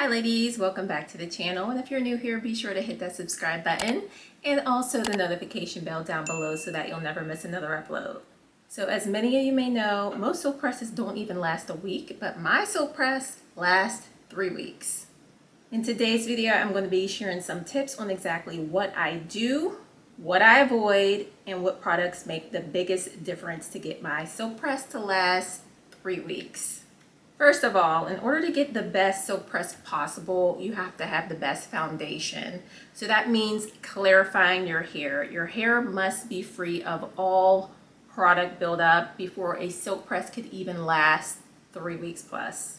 Hi ladies, welcome back to the channel, and if you're new here, be sure to hit that subscribe button and also the notification bell down below so that you'll never miss another upload. So as many of you may know, most soap presses don't even last a week, but my soap press lasts 3 weeks. In today's video, I'm going to be sharing some tips on exactly what I do, what I avoid, and what products make the biggest difference to get my soap press to last 3 weeks. First of all, in order to get the best soap press possible, you have to have the best foundation. So that means clarifying your hair. Your hair must be free of all product buildup before a soap press could even last 3 weeks plus.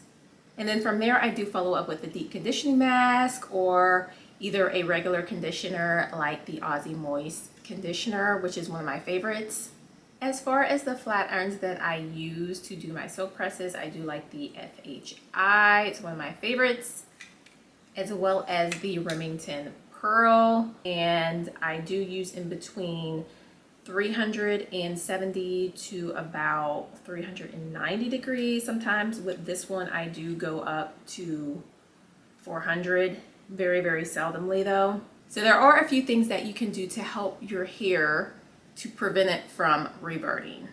And then from there, I do follow up with a deep conditioning mask or either a regular conditioner like the Aussie Moist conditioner, which is one of my favorites. As far as the flat irons that I use to do my soap presses, I do like the FHI. It's one of my favorites, as well as the Remington Pearl. And I do use in between 370 to about 390 degrees. Sometimes with this one, I do go up to 400. Very, very seldomly though. So there are a few things that you can do to help your hair to prevent it from reverting.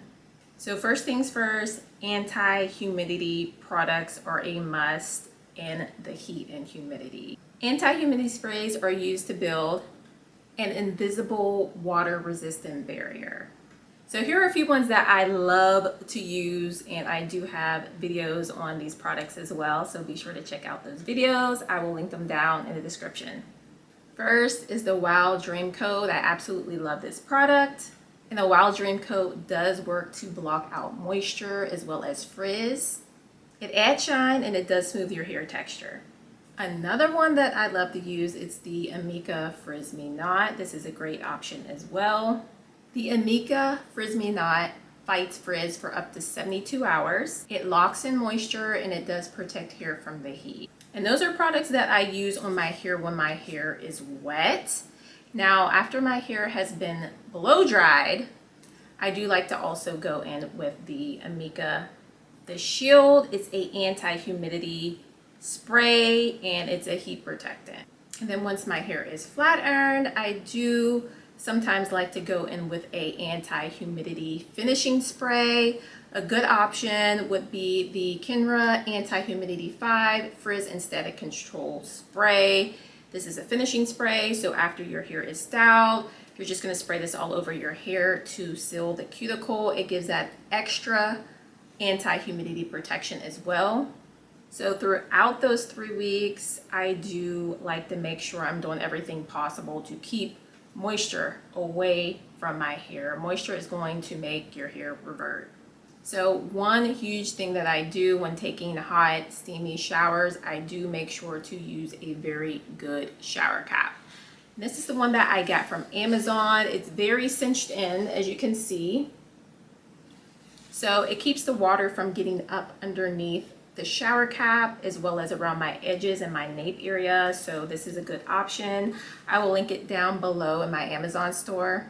So first things first, anti-humidity products are a must in the heat and humidity. Anti-humidity sprays are used to build an invisible water-resistant barrier. So here are a few ones that I love to use, and I do have videos on these products as well, so be sure to check out those videos. I will link them down in the description. First is the Wild Dream Coat. I absolutely love this product. And the Wild Dream Coat does work to block out moisture as well as frizz. It adds shine and it does smooth your hair texture. Another one that I love to use is the Amika Frizz Me Not. This is a great option as well. The Amika Frizz Me Not fights frizz for up to 72 hours. It locks in moisture and it does protect hair from the heat. And those are products that I use on my hair when my hair is wet. Now, after my hair has been blow dried, I do like to also go in with the Amika, the Shield. It's a anti-humidity spray and it's a heat protectant. And then once my hair is flat ironed, I do sometimes like to go in with a anti-humidity finishing spray. A good option would be the Kenra Anti-Humidity 5 Frizz and Static Control Spray. This is a finishing spray, so after your hair is styled, you're just going to spray this all over your hair to seal the cuticle. It gives that extra anti-humidity protection as well. So throughout those 3 weeks, I do like to make sure I'm doing everything possible to keep moisture away from my hair. Moisture is going to make your hair revert. So one huge thing that I do when taking hot, steamy showers, I do make sure to use a very good shower cap. And this is the one that I got from Amazon. It's very cinched in, as you can see. So it keeps the water from getting up underneath the shower cap as well as around my edges and my nape area. So this is a good option. I will link it down below in my Amazon store.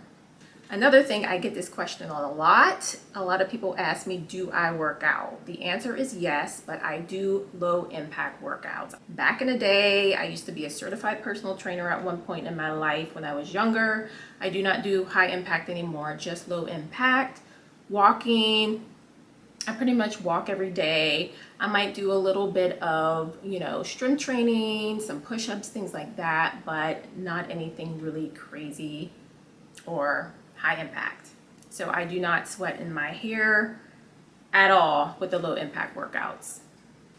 Another thing, I get this question on a lot. A lot of people ask me, do I work out? The answer is yes, but I do low impact workouts. Back in the day, I used to be a certified personal trainer at one point in my life when I was younger. I do not do high impact anymore, just low impact. Walking, I pretty much walk every day. I might do a little bit of, strength training, some push-ups, things like that, but not anything really crazy or high impact. So I do not sweat in my hair at all with the low impact workouts.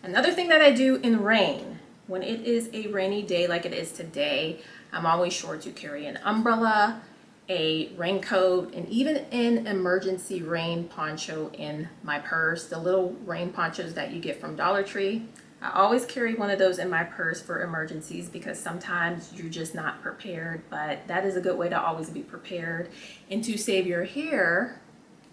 Another thing that I do in rain, when it is a rainy day like it is today, I'm always sure to carry an umbrella, a raincoat, and even an emergency rain poncho in my purse. The little rain ponchos that you get from Dollar Tree. I always carry one of those in my purse for emergencies because sometimes you're just not prepared, but that is a good way to always be prepared and to save your hair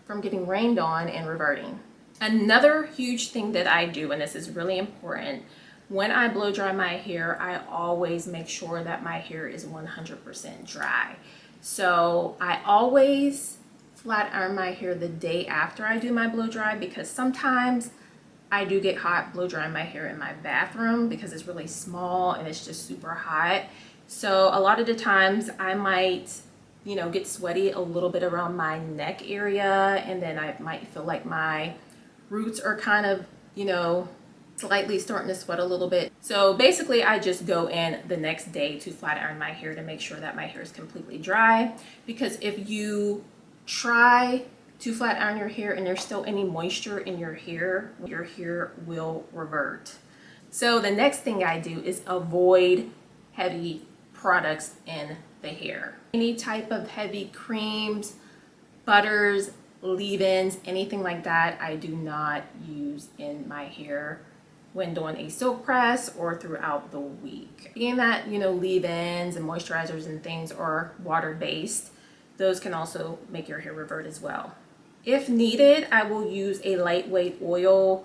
from getting rained on and reverting. Another huge thing that I do, and this is really important, when I blow dry my hair, I always make sure that my hair is 100% dry. So I always flat iron my hair the day after I do my blow dry because sometimes I do get hot blow drying my hair in my bathroom because it's really small and it's just super hot. So a lot of the times I might, you know, get sweaty a little bit around my neck area, and then I might feel like my roots are kind of, you know, slightly starting to sweat a little bit. So basically I just go in the next day to flat iron my hair to make sure that my hair is completely dry, because if you try to flat iron your hair and there's still any moisture in your hair will revert. So the next thing I do is avoid heavy products in the hair. Any type of heavy creams, butters, leave-ins, anything like that, I do not use in my hair when doing a silk press or throughout the week. Being that, you know, leave-ins and moisturizers and things are water-based, those can also make your hair revert as well. If needed, I will use a lightweight oil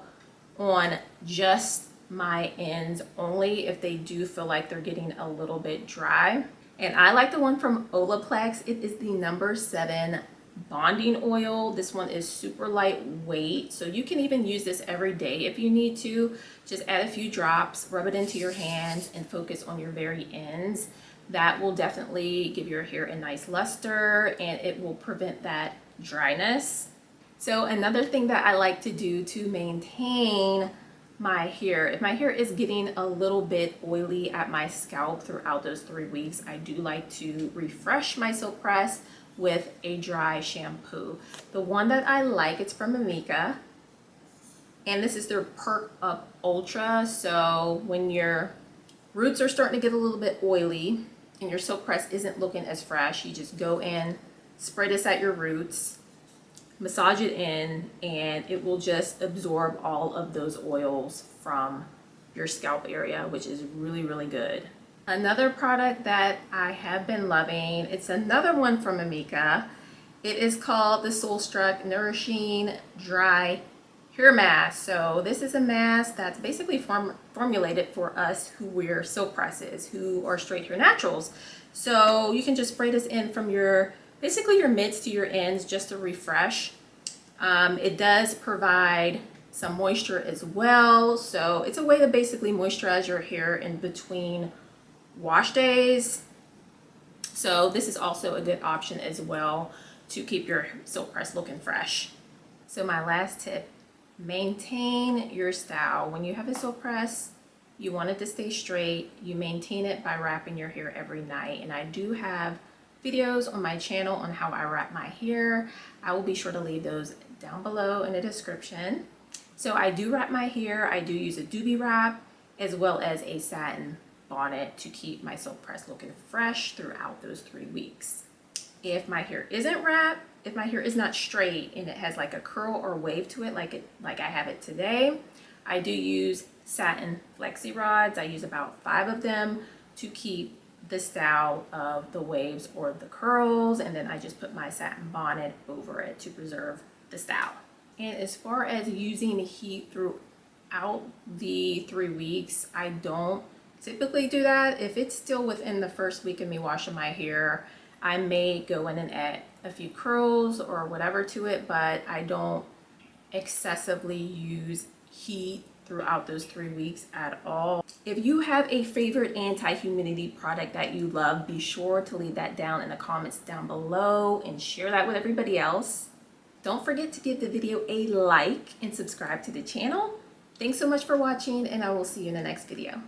on just my ends only if they do feel like they're getting a little bit dry. And I like the one from Olaplex. It is the number 7 bonding oil. This one is super lightweight, so you can even use this every day if you need to. Just add a few drops, rub it into your hands, and focus on your very ends. That will definitely give your hair a nice luster, and it will prevent that dryness. So another thing that I like to do to maintain my hair, if my hair is getting a little bit oily at my scalp throughout those 3 weeks, I do like to refresh my silk press with a dry shampoo. The one that I like, it's from Amika, and this is their Perk Up Ultra. So when your roots are starting to get a little bit oily and your silk press isn't looking as fresh, you just go in, spray this at your roots, massage it in, and it will just absorb all of those oils from your scalp area, which is really, really good. Another product that I have been loving, it's another one from Amika. It is called the Soulstruck Nourishing Dry Hair Mask. So this is a mask that's basically formulated for us who wear silk presses, who are straight hair naturals. So you can just spray this in from your, basically your mids to your ends, just to refresh. It does provide some moisture as well. So it's a way to basically moisturize your hair in between wash days. So this is also a good option as well to keep your silk press looking fresh. So my last tip, maintain your style. When you have a silk press, you want it to stay straight. You maintain it by wrapping your hair every night. And I do have videos on my channel on how I wrap my hair. I will be sure to leave those down below in the description. So I do wrap my hair. I do use a doobie wrap as well as a satin bonnet to keep my silk press looking fresh throughout those 3 weeks. If my hair isn't wrapped, if my hair is not straight and it has like a curl or wave to it, like I have it today, I do use satin flexi rods. I use about 5 of them to keep the style of the waves or the curls, and then I just put my satin bonnet over it to preserve the style. And as far as using heat throughout the 3 weeks, I don't typically do that. If it's still within the first week of me washing my hair, I may go in and add a few curls or whatever to it, but I don't excessively use heat throughout those 3 weeks at all. If you have a favorite anti-humidity product that you love, be sure to leave that down in the comments down below and share that with everybody else. Don't forget to give the video a like and subscribe to the channel. Thanks so much for watching, and I will see you in the next video.